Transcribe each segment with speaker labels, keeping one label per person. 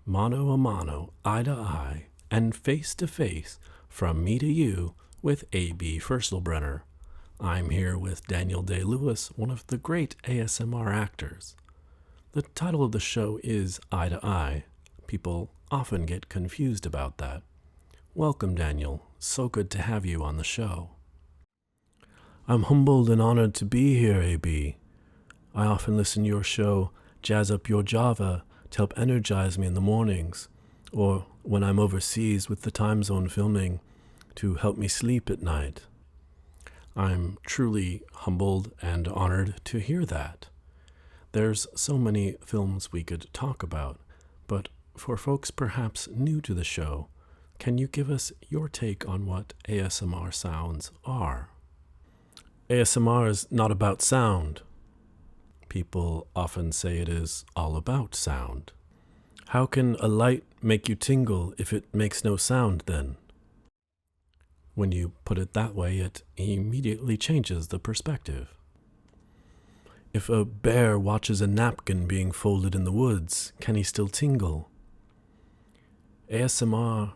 Speaker 1: mano a mano, eye to eye, and face to face, from me to you, with A.B. Firstelbrenner. I'm here with Daniel Day-Lewis, one of the great ASMR actors. The title of the show is Eye to Eye. People often get confused about that. Welcome, Daniel. So good to have you on the show. I'm humbled and honored to be here, A.B. I often listen to your show, Jazz Up Your Java, to help energize me in the mornings, or when I'm overseas with the time zone filming, to help me sleep at night. I'm truly humbled and honored to hear that. There's so many films we could talk about, but for folks perhaps new to the show, can you give us your take on what ASMR sounds are? ASMR is not about sound. People often say it is all about sound. How can a light make you tingle if it makes no sound then? When you put it that way, it immediately changes the perspective. If a bear watches a napkin being folded in the woods, can he still tingle? ASMR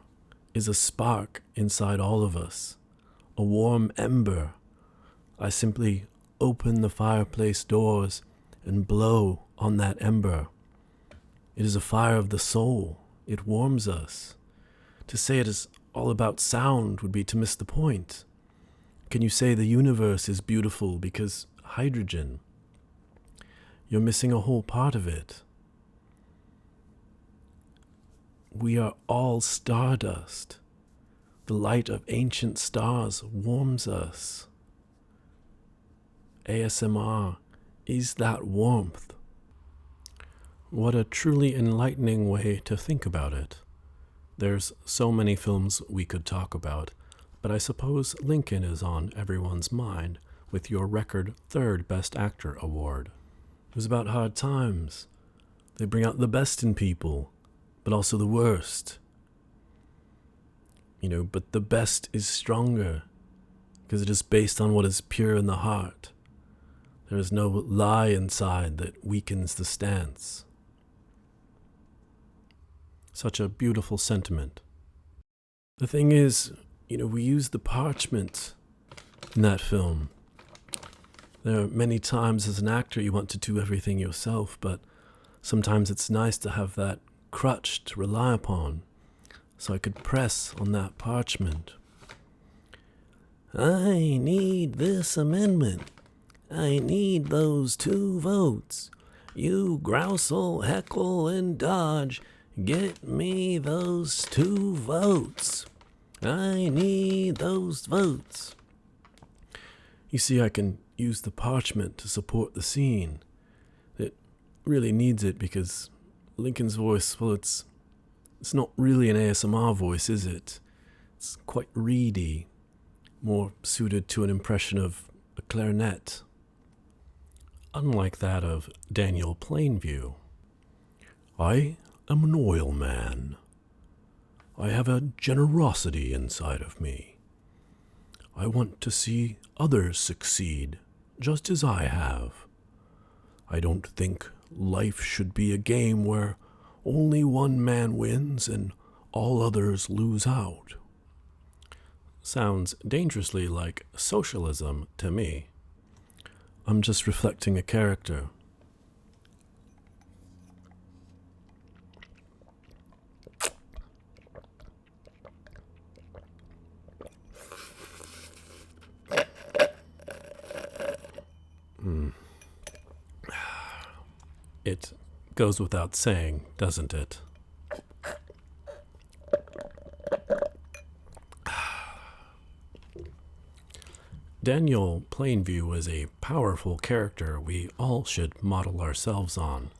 Speaker 1: is a spark inside all of us, a warm ember. I simply open the fireplace doors and blow on that ember. It is a fire of the soul. It warms us. To say it is all about sound would be to miss the point. Can you say the universe is beautiful because hydrogen? You're missing a whole part of it. We are all stardust. The light of ancient stars warms us. ASMR is that warmth. What a truly enlightening way to think about it. There's so many films we could talk about, but I suppose Lincoln is on everyone's mind with your record third Best Actor award. It was about hard times. They bring out the best in people, but also the worst. But the best is stronger because it is based on what is pure in the heart. There is no lie inside that weakens the stance. Such a beautiful sentiment. The thing is, we use the parchment in that film. There are many times as an actor you want to do everything yourself, but sometimes it's nice to have that crutch to rely upon, so I could press on that parchment. I need this amendment. I need those 2 votes. You grousel, heckle, and dodge. Get me those 2 votes. I need those votes. You see, I can use the parchment to support the scene. It really needs it because Lincoln's voice, well, it's not really an ASMR voice, is it? It's quite reedy, more suited to an impression of a clarinet. Unlike that of Daniel Plainview. I am an oil man. I have a generosity inside of me. I want to see others succeed, just as I have. I don't think life should be a game where only one man wins and all others lose out. Sounds dangerously like socialism to me. I'm just reflecting a character. It goes without saying, doesn't it? Daniel Plainview is a powerful character we all should model ourselves on.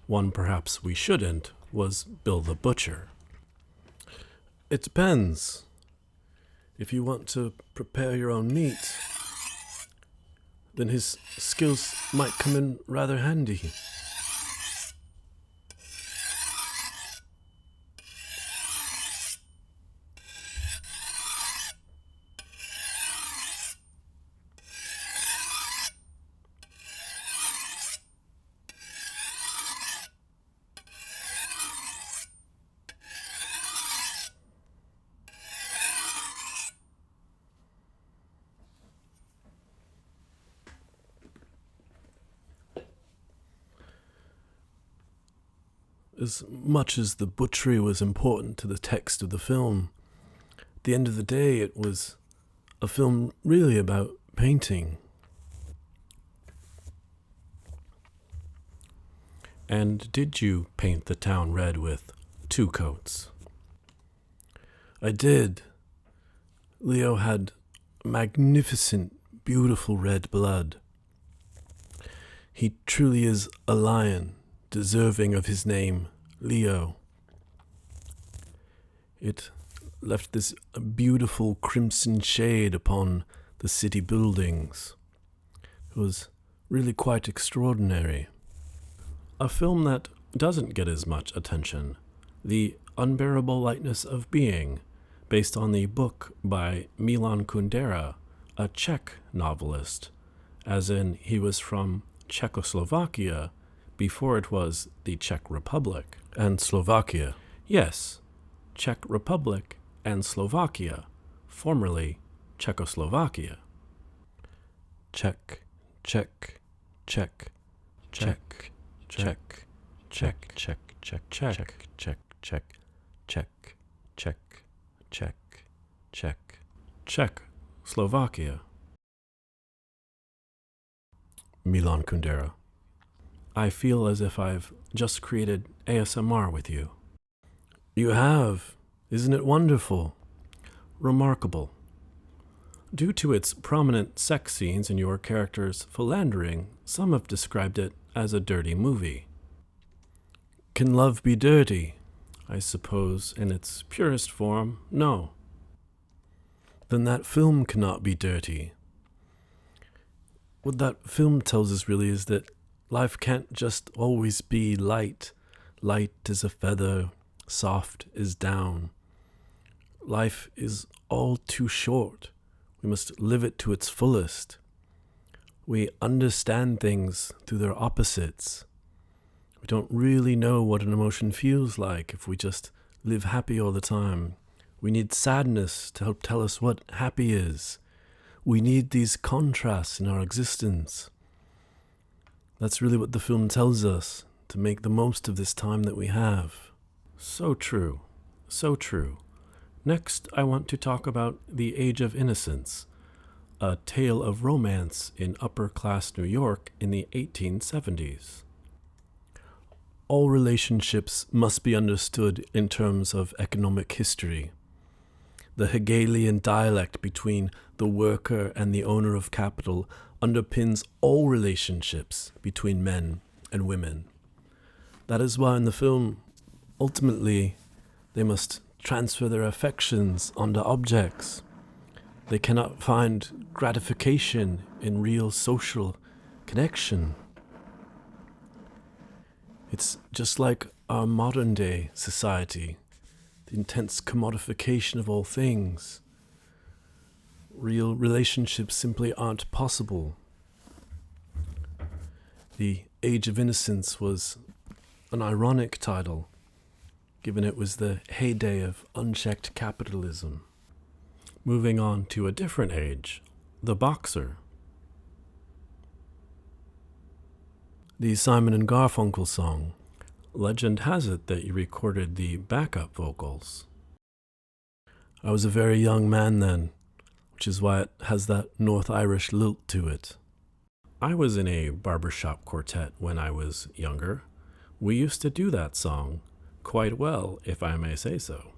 Speaker 1: One perhaps we shouldn't was Bill the Butcher. It depends. If you want to prepare your own meat, then his skills might come in rather handy. as much as the butchery was important to the text of the film, at the end of the day it was a film really about painting. And did you paint the town red with 2 coats? I did. Leo had magnificent, beautiful red blood. He truly is a lion, deserving of his name, Leo. It left this beautiful crimson shade upon the city buildings. It was really quite extraordinary. A film that doesn't get as much attention, The Unbearable Lightness of Being, based on the book by Milan Kundera, a Czech novelist, as in he was from Czechoslovakia before it was the Czech Republic. And Slovakia. Yes, Czech Republic and Slovakia, formerly Czechoslovakia. Czech, Czech, Czech, Czech, Czech, Czech, Czech, Czech, Czech, Czech, Czech, Czech, Czech, Czech, Czech, Czech, Slovakia. Milan Kundera. I feel as if I've just created ASMR with you. You have. Isn't it wonderful? Remarkable. Due to its prominent sex scenes and your character's philandering, some have described it as a dirty movie. Can love be dirty? I suppose in its purest form, no. Then that film cannot be dirty. What that film tells us really is that life can't just always be light. Light as a feather, soft as down. Life is all too short. We must live it to its fullest. We understand things through their opposites. We don't really know what an emotion feels like if we just live happy all the time. We need sadness to help tell us what happy is. We need these contrasts in our existence. That's really what the film tells us, to make the most of this time that we have. So true, so true. Next, I want to talk about The Age of Innocence, a tale of romance in upper-class New York in the 1870s. All relationships must be understood in terms of economic history. The Hegelian dialect between the worker and the owner of capital underpins all relationships between men and women. That is why in the film, ultimately, they must transfer their affections onto objects. They cannot find gratification in real social connection. It's just like our modern day society, the intense commodification of all things. Real relationships simply aren't possible. The Age of Innocence was an ironic title, given it was the heyday of unchecked capitalism. Moving on to a different age, The Boxer. The Simon and Garfunkel song. Legend has it that you recorded the backup vocals. I was a very young man then, which is why it has that North Irish lilt to it. I was in a barbershop quartet when I was younger. We used to do that song quite well, if I may say so.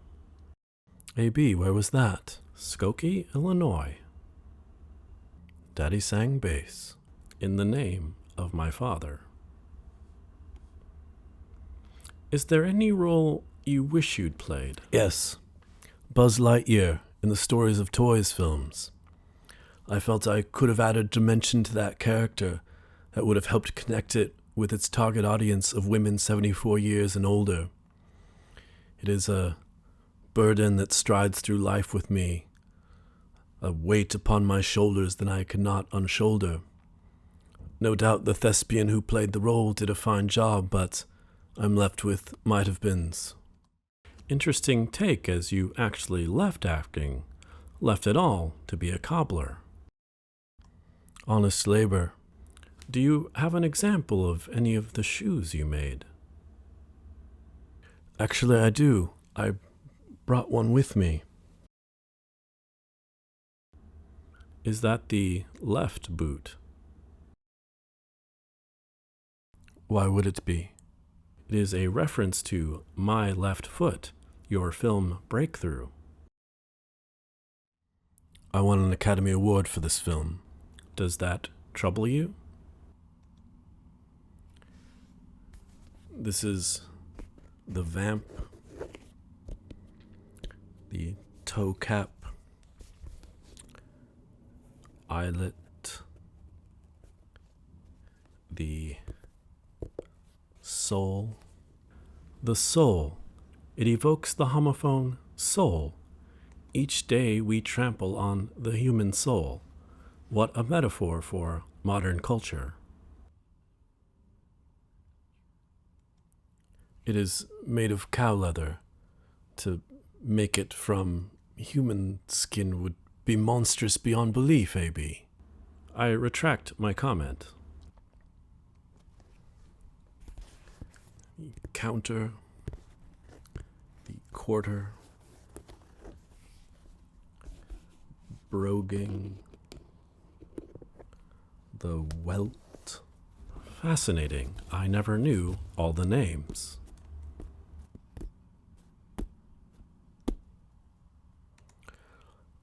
Speaker 1: AB, where was that? Skokie, Illinois. Daddy sang bass, in the name of my father. Is there any role you wish you'd played? Yes, Buzz Lightyear in the Stories of Toys films. I felt I could have added dimension to that character that would have helped connect it with its target audience of women 74 years and older. It is a burden that strides through life with me, a weight upon my shoulders that I cannot unshoulder. No doubt the thespian who played the role did a fine job, but I'm left with might-have-beens. Interesting take, as you actually left acting, left it all to be a cobbler. Honest labor. Do you have an example of any of the shoes you made? Actually, I do. I brought one with me. Is that the left boot? Why would it be? It is a reference to My Left Foot, your film Breakthrough. I won an Academy Award for this film. Does that trouble you? This is the vamp, the toe cap, eyelet, the soul. The soul. It evokes the homophone soul. Each day we trample on the human soul. What a metaphor for modern culture. It is made of cow leather. To make it from human skin would be monstrous beyond belief, AB. I retract my comment. The counter, the quarter, broguing, the welt. Fascinating. I never knew all the names.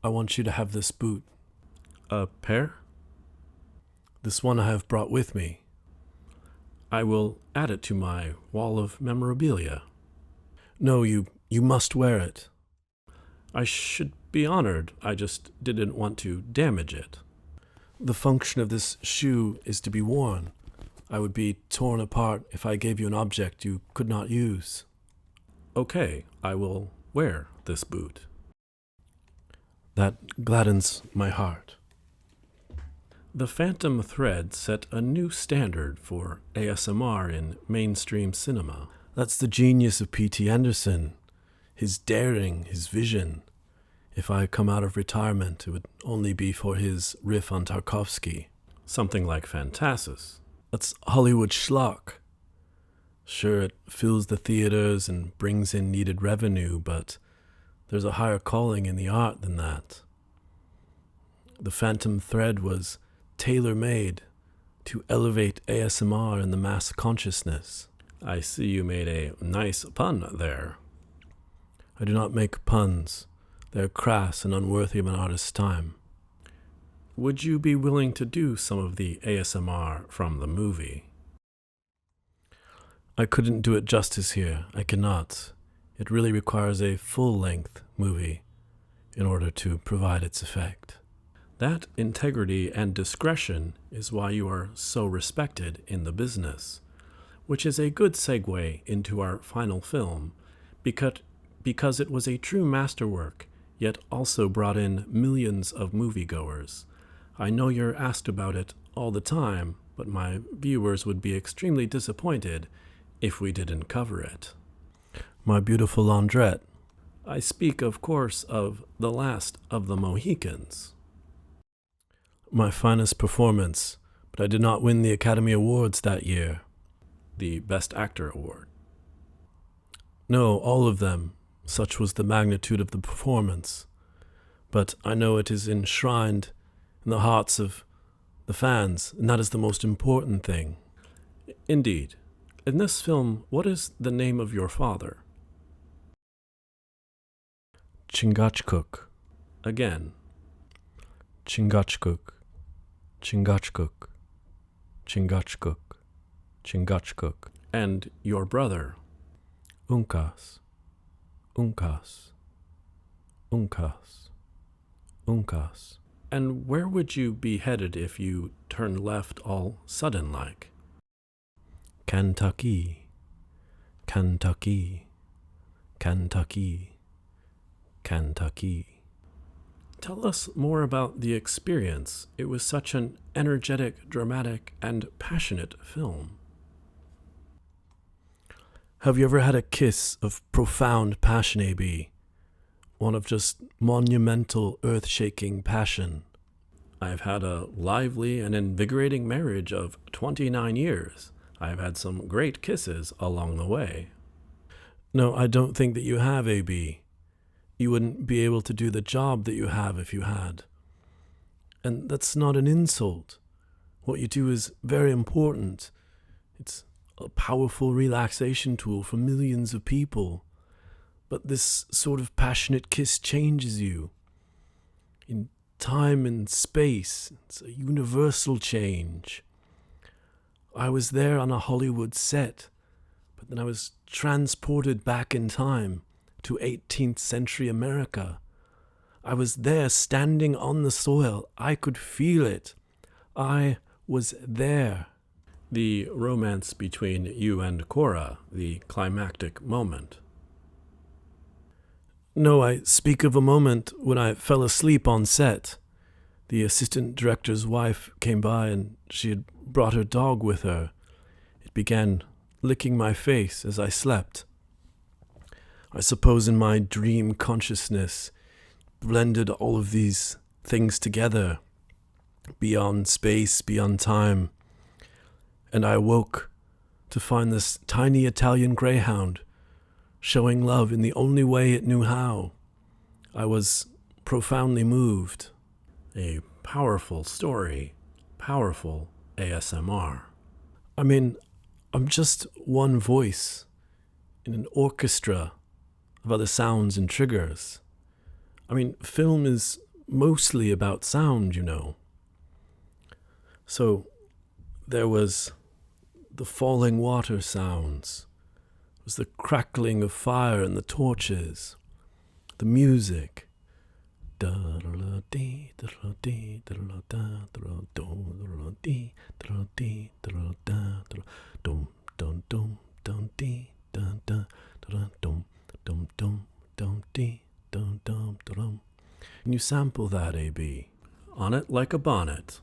Speaker 1: I want you to have this boot. A pair? This one I have brought with me. I will add it to my wall of memorabilia. No, you must wear it. I should be honored. I just didn't want to damage it. The function of this shoe is to be worn. I would be torn apart if I gave you an object you could not use. Okay, I will wear this boot. That gladdens my heart. The Phantom Thread set a new standard for ASMR in mainstream cinema. That's the genius of P.T. Anderson. His daring, his vision. If I come out of retirement, it would only be for his riff on Tarkovsky. Something like Phantasis. That's Hollywood schlock. Sure, it fills the theaters and brings in needed revenue, but there's a higher calling in the art than that. The Phantom Thread was tailor-made to elevate ASMR in the mass consciousness. I see you made a nice pun there. I do not make puns. They're crass and unworthy of an artist's time. Would you be willing to do some of the ASMR from the movie? I couldn't do it justice here. I cannot. It really requires a full-length movie in order to provide its effect. That integrity and discretion is why you are so respected in the business, which is a good segue into our final film, because it was a true masterwork, yet also brought in millions of moviegoers. I know you're asked about it all the time, but my viewers would be extremely disappointed if we didn't cover it. My beautiful laundrette. I speak, of course, of The Last of the Mohicans. My finest performance, but I did not win the Academy Awards that year. The Best Actor Award. No, all of them. Such was the magnitude of the performance. But I know it is enshrined in the hearts of the fans, and that is the most important thing. Indeed. In this film, what is the name of your father? Chingachgook. Again. Chingachgook. Chingachgook. Chingachgook. Chingachgook. And your brother? Uncas. Uncas. Uncas. Uncas. And where would you be headed if you turned left all sudden-like? Kentucky. Kentucky. Kentucky. Kentucky. Tell us more about the experience. It was such an energetic, dramatic, and passionate film. Have you ever had a kiss of profound passion, A.B.? One of just monumental, earth-shaking passion. I've had a lively and invigorating marriage of 29 years. I've had some great kisses along the way. No, I don't think that you have, AB. You wouldn't be able to do the job that you have if you had. And that's not an insult. What you do is very important. It's a powerful relaxation tool for millions of people. But this sort of passionate kiss changes you. In time and space, it's a universal change. I was there on a Hollywood set, but then I was transported back in time to 18th century America. I was there standing on the soil. I could feel it. I was there. The romance between you and Cora, the climactic moment. No, I speak of a moment when I fell asleep on set. The assistant director's wife came by and she had brought her dog with her. It began licking my face as I slept. I suppose in my dream consciousness blended all of these things together, beyond space, beyond time. And I awoke to find this tiny Italian greyhound showing love in the only way it knew how. I was profoundly moved. A powerful story, powerful ASMR. I mean, I'm just one voice in an orchestra of other sounds and triggers. I mean, film is mostly about sound, you know. So there was the falling water sounds. There was the crackling of fire and the torches. The music. Can you sample that, AB? On it like a bonnet.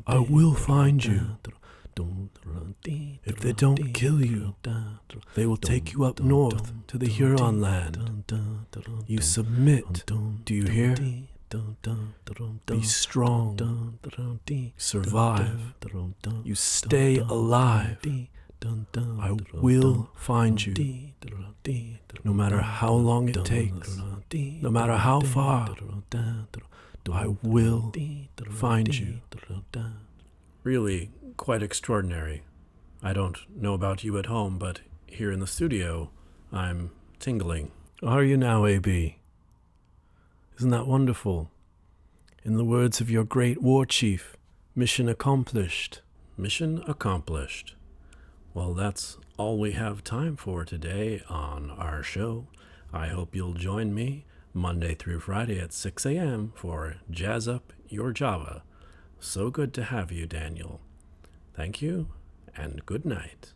Speaker 1: I will find you. If they don't kill you, they will take you up north to the Huron land. You submit, do you hear? Be strong. Survive. You stay alive. I will find you. No matter how long it takes, no matter how far, I will find you. Really quite extraordinary. I don't know about you at home, but here in the studio, I'm tingling. Are you now, AB? Isn't that wonderful? In the words of your great war chief, mission accomplished. Mission accomplished. Well, that's all we have time for today on our show. I hope you'll join me Monday through Friday at 6 a.m. for Jazz Up Your Java. So good to have you, Daniel. Thank you, and good night.